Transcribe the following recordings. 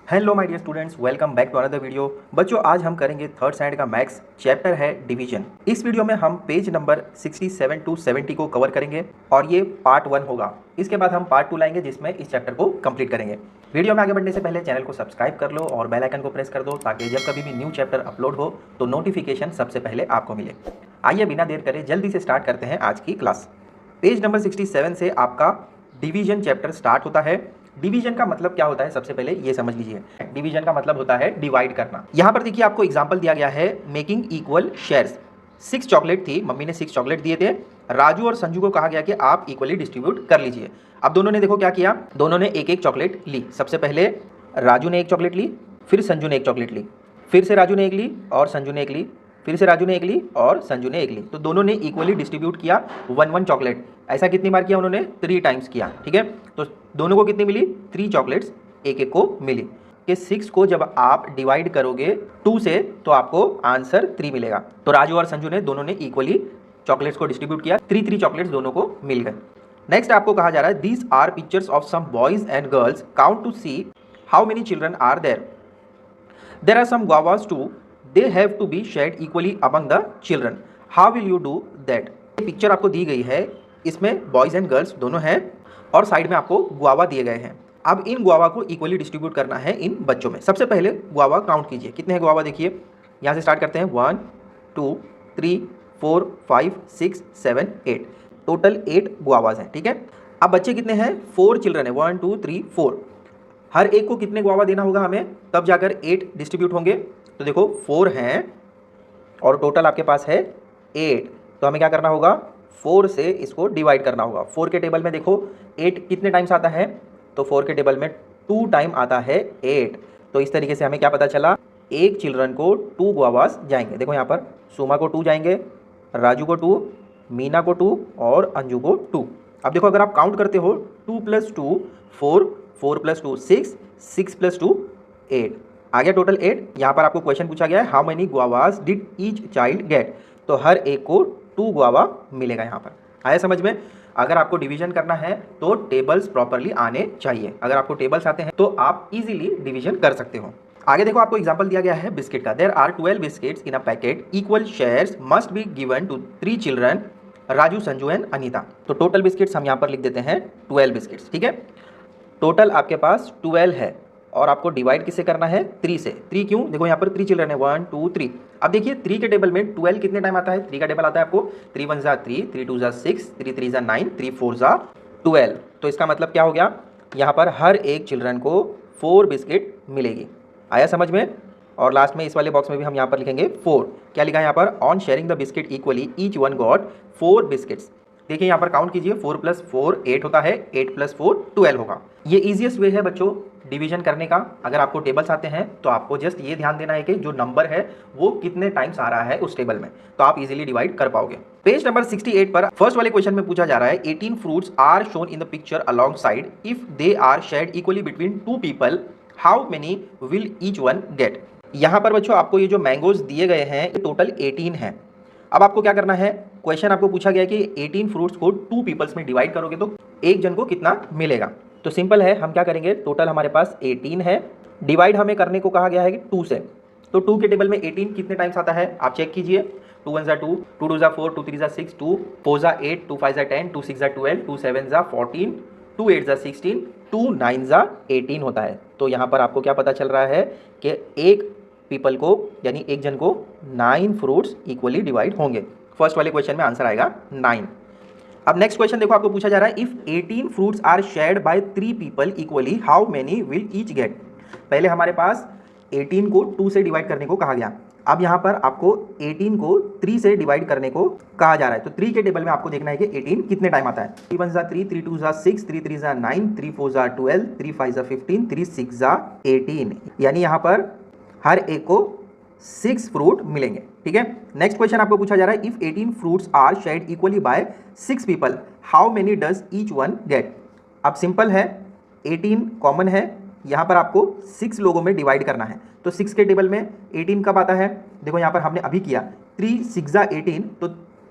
Hello my dear students, welcome back to another video. बच्चों, आज हम करेंगे थर्ड स्टैंडर्ड का मैथ्स, चैप्टर है डिवीजन। इस वीडियो में हम पेज नंबर 67 टू 70 को कवर करेंगे और ये पार्ट 1 होगा। इसके बाद हम पार्ट 2 लाएंगे जिसमें इस चैप्टर को कंप्लीट करेंगे। वीडियो में आगे बढ़ने से पहले चैनल को सब्सक्राइब कर लो और बेल आइकन को प्रेस कर दो ताकि जब कभी भी न्यू चैप्टर अपलोड हो तो नोटिफिकेशन सबसे पहले आपको मिले। आइए बिना देर करे जल्दी से स्टार्ट करते हैं आज की क्लास। पेज नंबर 67 से आपका डिवीजन चैप्टर स्टार्ट होता है। डिवीजन का मतलब क्या होता है, सबसे पहले ये समझ लीजिए। डिवीजन का मतलब होता है डिवाइड करना। यहाँ पर देखिए आपको एग्जांपल दिया गया है, मेकिंग इक्वल शेयर्स। 6 चॉकलेट थी, मम्मी ने 6 चॉकलेट दिए थे। राजू और संजू को कहा गया कि आप इक्वली डिस्ट्रीब्यूट कर लीजिए। अब दोनों ने देखो क्या किया, दोनों ने एक एक चॉकलेट ली। सबसे पहले राजू ने एक चॉकलेट ली, फिर संजू ने एक चॉकलेट ली, फिर से राजू ने एक ली और संजू ने एक ली, फिर से राजू ने एक ली और संजू ने एक ली। तो दोनों ने इक्वली डिस्ट्रीब्यूट किया 1-1 चॉकलेट। ऐसा कितनी बार किया उन्होंने? 3 टाइम्स किया। ठीक है, तो दोनों को कितनी मिली? 3 चॉकलेट्स एक एक को मिली। कि 6 को जब आप डिवाइड करोगे 2 से तो आपको आंसर 3 मिलेगा। तो राजू और संजू ने दोनों ने इक्वली चॉकलेट्स को डिस्ट्रीब्यूट किया, 3 चॉकलेट्स दोनों को मिल गए। नेक्स्ट आपको कहा जा रहा है, these are pictures of some boys and girls, count to see how many children are there. There are some guavas too, they have to be shared equally among the children. How will you do that? Picture आपको दी गई है, इसमें boys and girls दोनों हैं और side में आपको guava दिए गए हैं। अब इन गुआवा को इक्वली डिस्ट्रीब्यूट करना है इन बच्चों में। सबसे पहले गुआवा काउंट कीजिए, कितने हैं गुआवा देखिए। यहाँ से स्टार्ट करते हैं, 1 2 3 4 5 6 7 8, टोटल 8 गुआवाज हैं। ठीक है, अब बच्चे कितने हैं? 4 चिल्ड्रन है, 1 2 3 4। हर एक को कितने गुआवा देना होगा हमें, तब जाकर 8 डिस्ट्रीब्यूट होंगे। तो देखो 4 हैं और टोटल आपके पास है 8, तो हमें क्या करना होगा? 4 से इसको डिवाइड करना होगा। 4 के टेबल में देखो 8 कितने टाइम्स आता है, तो 4 के टेबल में 2 टाइम आता है 8। तो इस तरीके से हमें क्या पता चला, एक चिल्ड्रन को 2 गुआवास जाएंगे। देखो यहाँ पर सुमा को 2 जाएंगे, राजू को 2, मीना को 2 और अंजू को 2। अब देखो अगर आप काउंट करते हो, 2 + 2 4, 4 + 2 6, 6 + 2 8, आ गया टोटल 8। यहाँ पर आपको क्वेश्चन पूछा गया है, how many guavas did each child get. तो हर एक को 2 गुआवा मिलेगा। यहाँ पर आया समझ में? अगर आपको डिवीजन करना है तो टेबल्स प्रॉपरली आने चाहिए। अगर आपको टेबल्स आते हैं तो आप इजीली डिवीजन कर सकते हो। आगे देखो आपको एग्जांपल दिया गया है बिस्किट का। There are 12 biscuits in a packet, equal shares must be given to 3 children, Raju Sanju and Anita. तो टोटल बिस्किट्स हम यहाँ पर लिख देते हैं 12 बिस्किट्स। ठीक है, टोटल आपके पास 12 है और आपको डिवाइड किससे करना है? 3 से। 3 क्यों? देखो यहाँ पर 3 चिल्ड्रन है, 1 2 3। अब देखिए 3 के टेबल में 12 कितने टाइम आता है? 3 का टेबल आता है आपको 3 1 3, 3 2 6, 3 3 9, 3 4 12। तो इसका मतलब क्या हो गया, यहाँ पर हर एक चिल्ड्रन को 4 बिस्किट मिलेगी। आया समझ में? और लास्ट में इस वाले बॉक्स में भी हम यहाँ पर लिखेंगे 4। क्या लिखा है यहाँ पर? On sharing the biscuit equally each one got 4 biscuits. देखिए यहाँ पर काउंट कीजिए, 4 + 4 8 होता है, 8 + 4 12 होगा। ये ईजीएस्ट वे है बच्चों डिवीजन करने का। अगर आपको टेबल्स आते हैं तो आपको जस्ट ये ध्यान देना है कि जो नंबर है वो कितने टाइम्स आ रहा है उस टेबल में, तो आप इजीली डिवाइड कर पाओगे। पेज नंबर 68 पर फर्स्ट वाले क्वेश्चन में पूछा जा रहा है, 18 fruits are shown in the picture along if they are shared equally between 2 people, how many will each one get. यहाँ पर बच्चों आपको ये जो मैंगोज दिए गए हैं टोटल 18 हैं। अब आपको क्या करना है, क्वेश्चन आपको पूछा गया है कि 18 फ्रूट्स को 2 पीपल्स में डिवाइड करोगे तो एक जन को कितना मिलेगा। तो सिंपल है, हम क्या करेंगे, टोटल हमारे पास 18 है, डिवाइड हमें करने को कहा गया है कि 2 से। तो 2 के टेबल में 18 कितने टाइम्स आता है आप चेक कीजिए। 2 1 2, 2 2 4, 2 3 6, 2 4 8, 2 5 10, 2 6 12, 2 7 14, 2 8 16, 2 9 18 होता है। तो यहाँ पर आपको क्या पता चल रहा है कि एक पीपल को यानी एक जन को 9 फ्रूट्स इक्वली डिवाइड होंगे। फर्स्ट वाले क्वेश्चन में आंसर आएगा 9। अब नेक्स्ट क्वेश्चन देखो आपको पूछा जा रहा है, if 18 fruits are shared by 3 people equally, how many will each get. पहले हमारे पास 18 को 2 से डिवाइड करने को कहा गया। अब यहाँ पर आपको 18 को 3 से डिवाइड करने को कहा जा रहा है। तो 3 के टेबल में आपको देखना है कि 18 कितने टाइम आता है। 3 1 3, 3 2 6, 3 3 9, 3 4 12, 3 5 15, 3 6 18, यानी यहाँ पर हर एक को 6 फ्रूट मिलेंगे। ठीक है, नेक्स्ट क्वेश्चन आपको पूछा जा रहा है, if 18 fruits are shared equally by 6 people, how many does each one get. अब सिंपल है, 18 कॉमन है, यहाँ पर आपको 6 लोगों में डिवाइड करना है। तो 6 के टेबल में 18 कब आता है? देखो यहाँ पर हमने अभी किया, 3 6 18, तो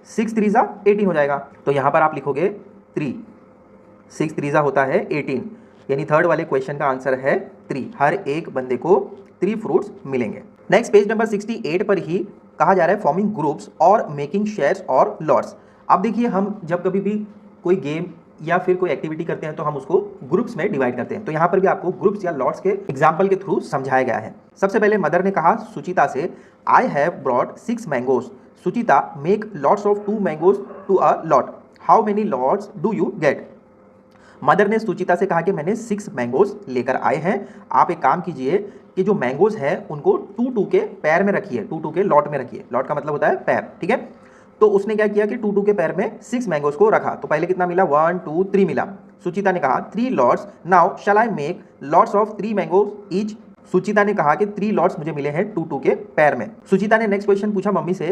6 3 18 हो जाएगा। तो यहाँ पर आप लिखोगे 3, 6 3 होता है 18। यानी थर्ड वाले क्वेश्चन का आंसर है 3, हर एक बंदे को 3 फ्रूट्स मिलेंगे। नेक्स्ट पेज नंबर 68 पर ही कहा जा रहा है फॉर्मिंग ग्रुप्स और मेकिंग शेयर्स और लॉट्स। अब देखिए हम जब कभी भी कोई गेम या फिर कोई एक्टिविटी करते हैं तो हम उसको ग्रुप्स में डिवाइड करते हैं, तो यहाँ पर भी आपको ग्रुप्स या लॉट्स के एग्जाम्पल के थ्रू समझाया गया है। सबसे पहले मदर ने कहा सुचिता से, I have brought 6 mangoes. Suchita make lots of 2 mangoes to a lot, how many lots do you get. Mother ने सुचिता से कहा कि मैंने 6 मैंगोज लेकर आए हैं, आप एक काम कीजिए कि जो मैंगोज है उनको 2-2 के पैर में रखिए, 2-2 के लॉट में रखिए। लॉट का मतलब होता है पैर, ठीक है। तो उसने क्या किया कि 2-2 के पैर में 6 मैंगोज को रखा, तो पहले कितना मिला, 1 2 3 मिला। सुचिता ने कहा 3 lots, now shall I make lots of 3 mangoes each. Suchita ने कहा कि 3 लॉट्स मुझे मिले हैं 2-2 के पैर में। सुचिता ने नेक्स्ट क्वेश्चन पूछा मम्मी से,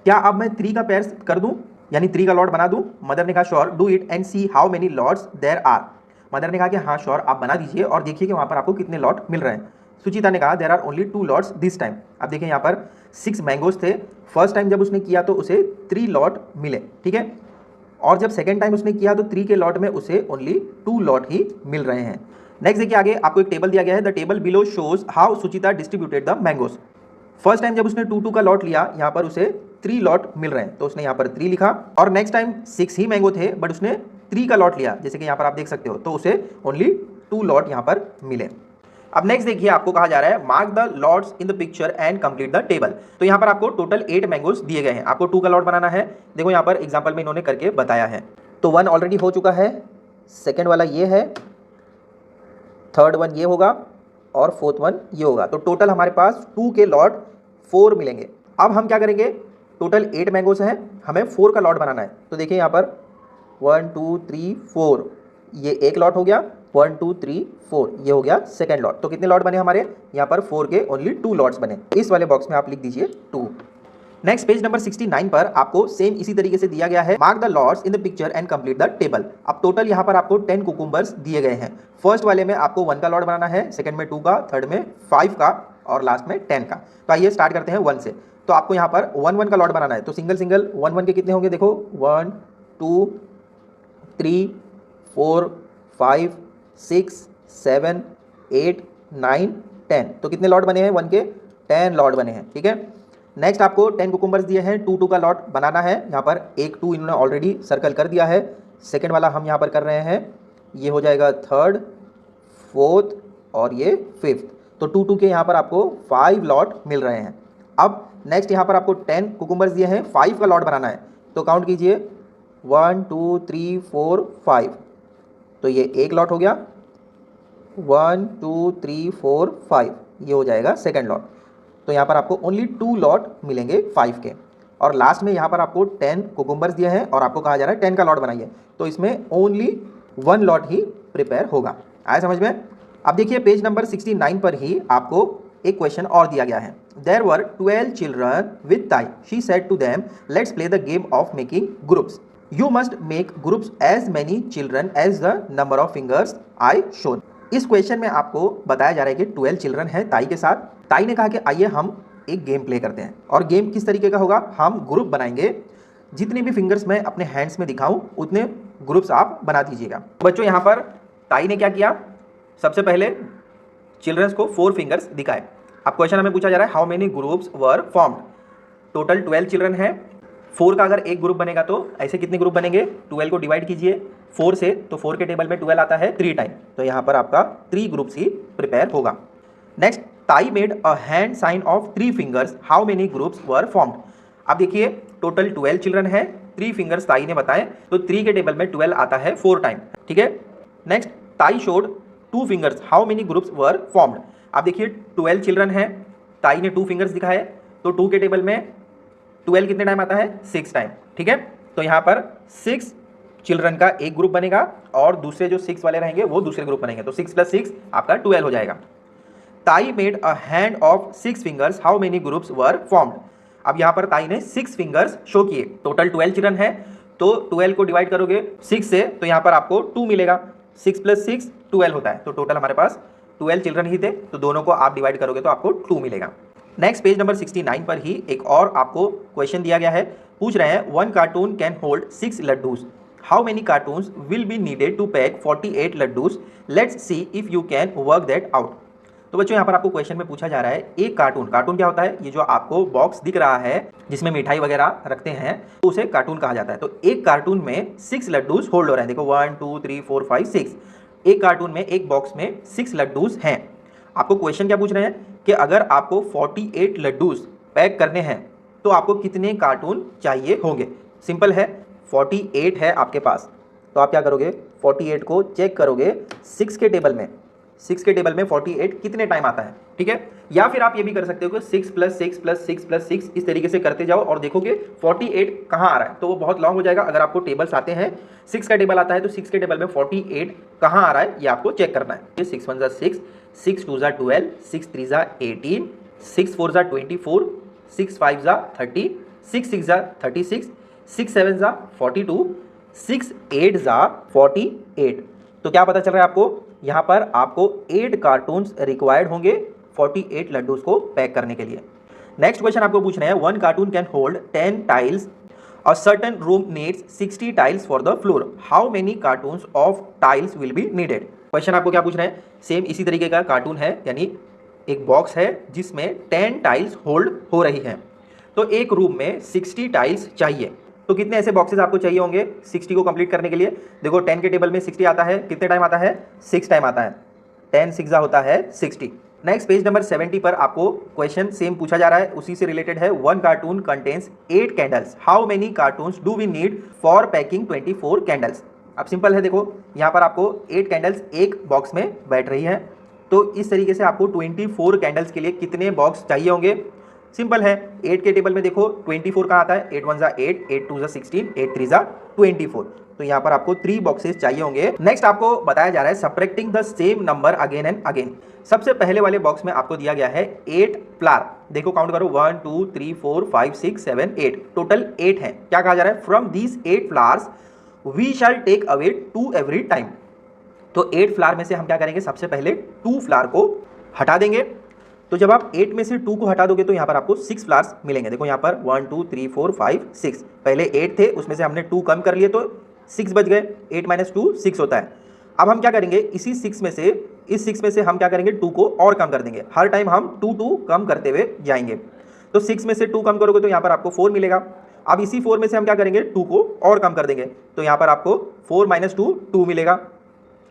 क्या अब मैं 3 का पैर कर दूं, यानी 3 का लॉट बना दूं। मदर ने कहा sure, do it and see how many lots there are. Mother ने कहा कि हाँ श्योर, आप बना दीजिए और देखिए कि वहाँ पर आपको कितने लॉट मिल रहे हैं। सुचिता ने कहा there are only 2 lots this time. अब देखिए यहाँ पर 6 मैंगोज थे, फर्स्ट टाइम जब उसने किया तो उसे 3 लॉट मिले, ठीक है। और जब सेकेंड टाइम उसने किया तो 3 के लॉट में उसे ओनली 2 लॉट ही मिल रहे हैं। नेक्स्ट देखिए आगे आपको एक टेबल दिया गया है, the table below shows how Suchita distributed the mangoes. First time जब उसने 2-2 का लॉट लिया, यहाँ पर उसे 3 लॉट मिल रहे हैं, तो उसने यहाँ पर 3 लिखा। और नेक्स्ट टाइम 6 ही मैंगो थे बट उसने 3 का लॉट लिया, जैसे कि यहाँ पर आप देख सकते हो, तो उसे ओनली 2 लॉट यहाँ पर मिले। अब नेक्स्ट देखिए आपको कहा जा रहा है mark the lots in the picture and complete the table. तो यहाँ पर आपको टोटल 8 मैंगोज दिए गए हैं, आपको 2 का लॉट बनाना है। देखो यहाँ पर एग्जाम्पल में इन्होंने करके बताया है। तो 1 ऑलरेडी हो चुका है, सेकेंड वाला ये है, थर्ड वन ये होगा और फोर्थ वन ये होगा। तो टोटल हमारे पास 2 के लॉट 4 मिलेंगे। अब हम क्या करेंगे, टोटल 8 मैंगोज हैं, हमें 4 का लॉट बनाना है। तो देखिए यहाँ पर 1 2 3 4, ये एक लॉट हो गया, 1 2 3 4 ये हो गया सेकेंड लॉट। तो कितने लॉट बने हमारे, यहाँ पर 4 के ओनली 2 लॉट्स बने। इस वाले बॉक्स में आप लिख दीजिए 2। नेक्स्ट पेज नंबर 69 पर आपको सेम इसी तरीके से दिया गया है, mark the lots in the picture and complete the table. अब टोटल यहाँ पर आपको 10 कुकुम्बर्स दिए गए हैं। फर्स्ट वाले में आपको 1 का लॉट बनाना है, सेकंड में 2 का, थर्ड में 5 का और लास्ट में 10 का। तो आइए स्टार्ट करते हैं 1 से। तो आपको यहाँ पर 1-1 का लॉट बनाना है, तो सिंगल सिंगल 1-1 के कितने होंगे, देखो 1 2 3 4 5 6 7 8 9 10। तो कितने लॉट बने हैं 1 के, 10 लॉट बने हैं, ठीक है। नेक्स्ट आपको 10 कुकुम्बर्स दिए हैं, 2-2 का लॉट बनाना है। यहाँ पर 1 2 इन्होंने ऑलरेडी सर्कल कर दिया है, सेकेंड वाला हम यहाँ पर कर रहे हैं, ये हो जाएगा थर्ड, फोर्थ और ये फिफ्थ। तो 2-2 के यहाँ पर आपको 5 लॉट मिल रहे हैं। अब नेक्स्ट यहाँ पर आपको 10 कुकुम्बर्स दिए हैं, 5 का लॉट बनाना है। तो काउंट कीजिए 1 2 3 4 5। तो ये एक लॉट हो गया, 1 2 3 4 5 ये हो जाएगा सेकेंड लॉट। तो यहाँ पर आपको ओनली 2 लॉट मिलेंगे 5 के। और लास्ट में यहाँ पर आपको 10 कुकुम्बर्स दिए हैं और आपको कहा जा रहा है 10 का लॉट बनाइए, तो इसमें ओनली 1 लॉट ही प्रिपेयर होगा। आया समझ में। अब देखिए पेज नंबर 69 पर ही आपको एक क्वेश्चन और दिया गया है, देयर वर 12 चिल्ड्रन विद ताई, she said to them let's play the game of making groups, you must make groups as many children as the number of fingers I shown. इस question में आपको बताया जा रहा है कि 12 चिल्ड्रन हैं ताई के साथ। ताई ने कहा कि आइए हम एक गेम प्ले करते हैं, और गेम किस तरीके का होगा, हम ग्रुप बनाएंगे, जितने भी फिंगर्स मैं अपने हैंड्स में दिखाऊं उतने ग्रुप्स आप बना दीजिएगा। बच्चों यहाँ पर ताई ने क्या किया, सबसे पहले चिल्ड्रंस को 4 फिंगर्स दिखाए। अब क्वेश्चन हमें पूछा जा रहा है how many groups were formed. Total 12 children है, 4 का अगर एक ग्रुप बनेगा तो ऐसे कितने ग्रुप बनेंगे, 12 को डिवाइड कीजिए 4 से, तो 4 के टेबल में 12 आता है 3 टाइम, तो यहाँ पर आपका 3 ग्रुप्स ही प्रिपेयर होगा। नेक्स्ट ताई made a hand sign of 3 fingers, how many groups were formed. अब देखिए टोटल 12 चिल्ड्रन है, 3 फिंगर्स ताई ने बताए, तो 3 के टेबल में 12 आता है 4 टाइम, ठीक है। नेक्स्ट ताई showed 2 fingers, how many groups were formed. अब देखिए 12 चिल्ड्रन है, ताई ने 2 फिंगर्स दिखाए, तो 2 के टेबल में 12 कितने टाइम आता है, 6 टाइम, ठीक है। तो यहाँ पर 6 चिल्ड्रन का एक ग्रुप बनेगा और दूसरे जो 6 वाले रहेंगे वो दूसरे ग्रुप बनेंगे, तो 6 + 6 आपका 12 हो जाएगा। ताई made a hand of 6 fingers, how many groups were formed. अब यहाँ पर ताई ने 6 फिंगर्स शो किए, टोटल 12 चिल्ड्रन है, तो 12 को डिवाइड करोगे 6 से, तो यहाँ पर आपको 2 मिलेगा, 6 + 6 12 होता है, तो टोटल हमारे पास 12 चिल्ड्रन ही थे, तो दोनों को आप डिवाइड करोगे तो आपको 2 मिलेगा। नेक्स्ट पेज नंबर 69 पर ही एक और आपको क्वेश्चन दिया गया है, पूछ रहे हैं 1 cartoon can hold 6 laddoos. How many cartoons will be needed to pack 48 laddoos, let's see if you can work that out. तो बच्चों यहाँ पर आपको क्वेश्चन में पूछा जा रहा है एक कार्टून, कार्टून क्या होता है, ये जो आपको बॉक्स दिख रहा है जिसमें मिठाई वगैरह रखते हैं तो उसे कार्टून कहा जाता है। तो एक कार्टून में 6 लड्डूस होल्ड हो रहे हैं, देखो 1 2 3 4 5 6, एक कार्टून में एक बॉक्स में 6 लड्डूस हैं। आपको क्वेश्चन क्या पूछ रहे हैं कि अगर आपको 48 लड्डूस पैक करने हैं तो आपको कितने कार्टून चाहिए होंगे। सिंपल है, 48 है आपके पास, तो आप क्या करोगे 48 को चेक करोगे 6 के टेबल में, 6 के टेबल में 48 कितने टाइम आता है, ठीक है। या फिर आप ये भी कर सकते हो कि 6 + 6 + 6 + 6 इस तरीके से करते जाओ और देखोगे 48 कहाँ आ रहा है, तो वो बहुत लॉन्ग हो जाएगा। अगर आपको टेबल्स आते हैं, 6 का टेबल आता है तो 6 के टेबल में 48 कहाँ आ रहा है ये आपको चेक करना है। 6 1 = 6, 6 2 = 12, 6 3 = 18, 6 4 = 24, 6 5 = 30, 6 6 = 36, 6 7 = 42, 6 8 = 48। तो क्या पता चल रहा है आपको, यहाँ पर आपको 8 कार्टून्स रिक्वायर्ड होंगे 48 लड्डूस को पैक करने के लिए। नेक्स्ट क्वेश्चन आपको पूछ रहे हैं 1 cartoon can hold 10 tiles, a certain room needs 60 tiles for the floor, how many cartoons of tiles will be needed. Question आपको क्या पूछ रहे हैं, सेम इसी तरीके का कार्टून है, यानी एक बॉक्स है जिसमें 10 टाइल्स होल्ड हो रही हैं, तो एक रूम में 60 टाइल्स चाहिए, तो कितने ऐसे बॉक्सेस आपको चाहिए होंगे 60 को कंप्लीट करने के लिए। देखो 10 के टेबल में 60 आता है, कितने टाइम आता है 6 टाइम आता है, 10 6 होता है 60। नेक्स्ट पेज नंबर 70 पर आपको क्वेश्चन सेम पूछा जा रहा है, उसी से रिलेटेड है। 1 carton contains 8 candles, how many cartons do we need for packing 24 candles. अब सिंपल है, देखो यहाँ पर आपको 8 कैंडल्स एक बॉक्स में बैठ रही है, तो इस तरीके से आपको 24 कैंडल्स के लिए कितने बॉक्स चाहिए होंगे। सिंपल है, 8 के टेबल में देखो 24 कहाँ आता है, 8 1 = 8, 8 2 = 16, 8 3 = 24, तो यहाँ पर आपको 3 बॉक्सेस चाहिए होंगे। नेक्स्ट आपको बताया जा रहा है subtracting the same number again and again. सबसे पहले वाले बॉक्स में आपको दिया गया है 8 फ्लावर, देखो काउंट करो 1 2 3 4 5 6 7 8, टोटल 8 है। क्या कहा जा रहा है, from these 8 flowers we shall take away 2 every time. तो 8 फ्लावर में से हम क्या करेंगे, सबसे पहले 2 फ्लावर को हटा देंगे। तो जब आप 8 में से 2 को हटा दोगे तो यहाँ पर आपको 6 फ्लावर्स मिलेंगे। देखो यहाँ पर 1 2 3 4 5 6, पहले 8 थे उसमें से हमने 2 कम कर लिए तो 6 बच गए, 8 - 2 6 होता है। अब हम क्या करेंगे, इसी 6 में से, इस 6 में से हम क्या करेंगे 2 को और कम कर देंगे, हर टाइम हम 2 कम करते हुए जाएंगे। तो 6 में से 2 कम करोगे तो यहाँ पर आपको 4 मिलेगा। अब इसी 4 में से हम क्या करेंगे 2 को और कम कर देंगे, तो यहाँ पर आपको 4 - 2 2 मिलेगा।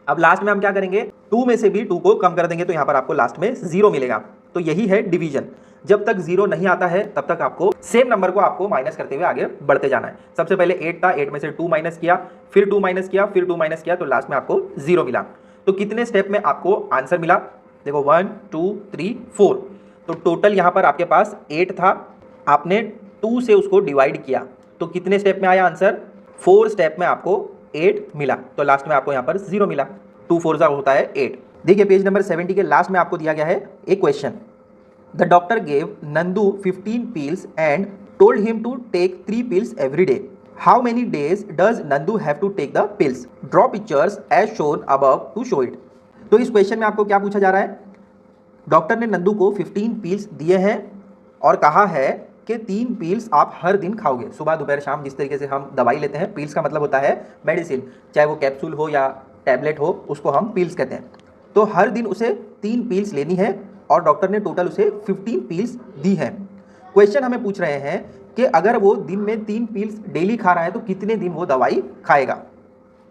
अब लास्ट में हम क्या करेंगे, 2 में से भी 2 को कम कर देंगे, तो यहाँ पर आपको लास्ट में 0 मिलेगा। तो यही है डिवीजन, जब तक 0 नहीं आता है तब तक आपको सेम नंबर को आपको माइनस करते हुए आगे बढ़ते जाना है। सबसे पहले 8 था, 8 में से 2 माइनस किया, फिर 2 माइनस किया, फिर 2 माइनस किया, तो लास्ट में आपको 0 मिला। तो कितने स्टेप में आपको आंसर मिला, देखो 1 2 3 4, तो टोटल यहाँ पर आपके पास 8 था, आपने 2 से उसको डिवाइड किया, तो कितने स्टेप में आया आंसर, 4 स्टेप में आपको 8 मिला, तो लास्ट में आपको यहाँ पर 0 मिला। 2 4 होता है 8। देखिए पेज नंबर 70 के लास्ट में आपको दिया गया है एक question, the doctor gave Nandu 15 pills and told him to take 3 pills every day, how many days does Nandu have to take the pills, draw pictures as shown above to show it. तो इस question में आपको क्या पूछा जा रहा है, doctor ने नंदू को 15 pills दिए हैं और कहा है कि 3 pills आप हर दिन खाओगे, सुबह दोपहर शाम, जिस तरीके से हम दवाई लेते हैं, pills का मतलब होता है मेडिसिन, चाहे वो कैप्सूल हो या टैबलेट हो, उसको हम pills कहते हैं। तो हर दिन उसे 3 pills लेनी है और डॉक्टर ने टोटल उसे 15 pills दी है। क्वेश्चन हमें पूछ रहे हैं कि अगर वो दिन में 3 pills डेली खा रहा है तो कितने दिन वो दवाई खाएगा।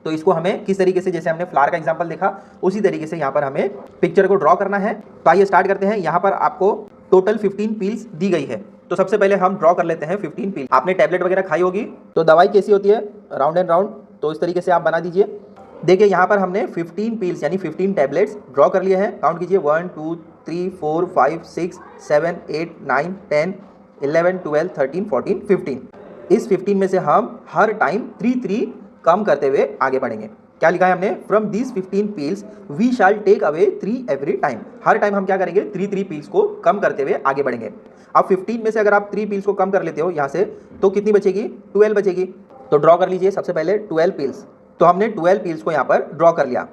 तो इसको हमें किस तरीके से, जैसे हमने फ्लावर का एग्जांपल देखा उसी तरीके से यहाँ पर हमें पिक्चर को ड्रॉ करना है। तो आइए स्टार्ट करते हैं। यहाँ पर आपको टोटल 15 pills दी गई है, तो सबसे पहले हम ड्रॉ कर लेते हैं 15 pills। आपने टैबलेट वगैरह खाई होगी, तो दवाई कैसी होती है, राउंड एंड राउंड, तो इस तरीके से आप बना दीजिए। देखिए यहाँ पर हमने 15 pills यानी 15 टैबलेट्स ड्रॉ कर लिए हैं। काउंट कीजिए 1 2 3 4 5 6 7 8 9 10 11 12 13 14 15। इस 15 में से हम हर टाइम 3 कम करते हुए आगे बढ़ेंगे। क्या लिखा है हमने, from these 15 pills we shall take away 3 every time. हर टाइम हम क्या करेंगे 3 pills को कम करते हुए आगे बढ़ेंगे। अब 15 में से अगर आप 3 pills को कम कर लेते हो यहाँ से, तो कितनी बचेगी, 12 बचेगी। तो ड्रॉ कर लीजिए सबसे पहले 12 pills। तो हमने 12 pills को यहाँ पर ड्रॉ कर लिया।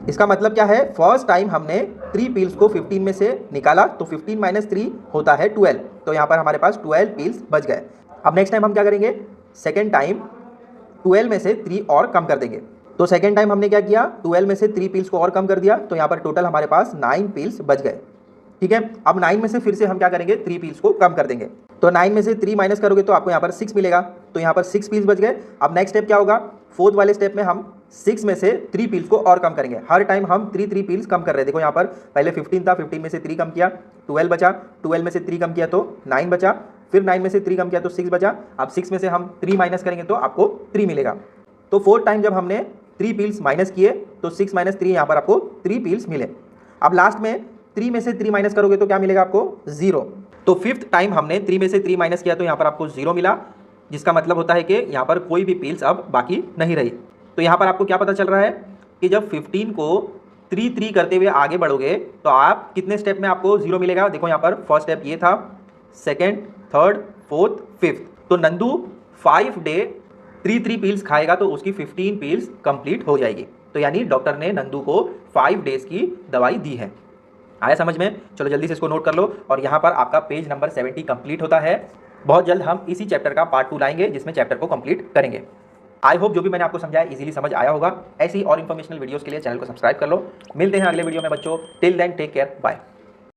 इसका मतलब क्या है, फर्स्ट टाइम हमने 3 pills को 15 में से निकाला, तो 15 - 3 होता है 12, तो यहाँ पर हमारे पास 12 pills बच गए। अब नेक्स्ट टाइम हम क्या करेंगे, सेकेंड टाइम 12 में से 3 और कम कर देंगे। तो सेकेंड टाइम हमने क्या किया, 12 में से 3 पिल्स को और कम कर दिया, तो यहाँ पर टोटल हमारे पास 9 पिल्स बच गए। ठीक है, अब 9 में से फिर से हम क्या करेंगे, 3 पिल्स को कम कर देंगे। तो 9 में से 3 माइनस करोगे तो आपको यहाँ पर 6 मिलेगा, तो यहाँ पर 6 पिल्स बच गए। अब नेक्स्ट स्टेप क्या होगा, फोर्थ वाले स्टेप में हम 6 में से 3 पिल्स को और कम करेंगे। हर टाइम हम 3 पिल्स कम कर रहे हैं। देखो यहाँ पर पहले 15 था, 15 में से 3 कम किया 12 बचा, 12 में से 3 कम किया तो 9 बचा, फिर 9 में से 3 कम किया तो 6 बचा। अब 6 में से हम 3 माइनस करेंगे तो आपको 3 मिलेगा। तो फोर्थ टाइम जब हमने 3 पिल्स माइनस किए तो 6 माइनस 3 यहाँ पर आपको 3 पिल्स मिले। अब लास्ट में 3 में से 3 माइनस करोगे तो क्या मिलेगा आपको, 0। तो फिफ्थ टाइम हमने 3 में से 3 माइनस किया तो यहाँ पर आपको 0 मिला, जिसका मतलब होता है कि यहाँ पर कोई भी पिल्स अब बाकी नहीं रही। तो यहाँ पर आपको क्या पता चल रहा है कि जब 15 को 3 करते हुए आगे बढ़ोगे तो आप कितने स्टेप में आपको 0 मिलेगा। देखो यहाँ पर फर्स्ट स्टेप ये था, सेकेंड, थर्ड, फोर्थ, फिफ्थ। तो नंदू 5 डे 3 पिल्स खाएगा तो उसकी 15 पिल्स कंप्लीट हो जाएगी। तो यानी डॉक्टर ने नंदू को 5 डेज की दवाई दी है। आया समझ में? चलो जल्दी से इसको नोट कर लो। और यहाँ पर आपका पेज नंबर 70 कंप्लीट होता है। बहुत जल्द हम इसी चैप्टर का पार्ट 2 लाएंगे जिसमें चैप्टर को कंप्लीट करेंगे। आई होप जो भी मैंने आपको समझाया इजीली समझ आया होगा। ऐसी और इन्फॉर्मेशनल वीडियोस के लिए चैनल को सब्सक्राइब कर लो। मिलते हैं अगले वीडियो में बच्चों। Till then take care, bye.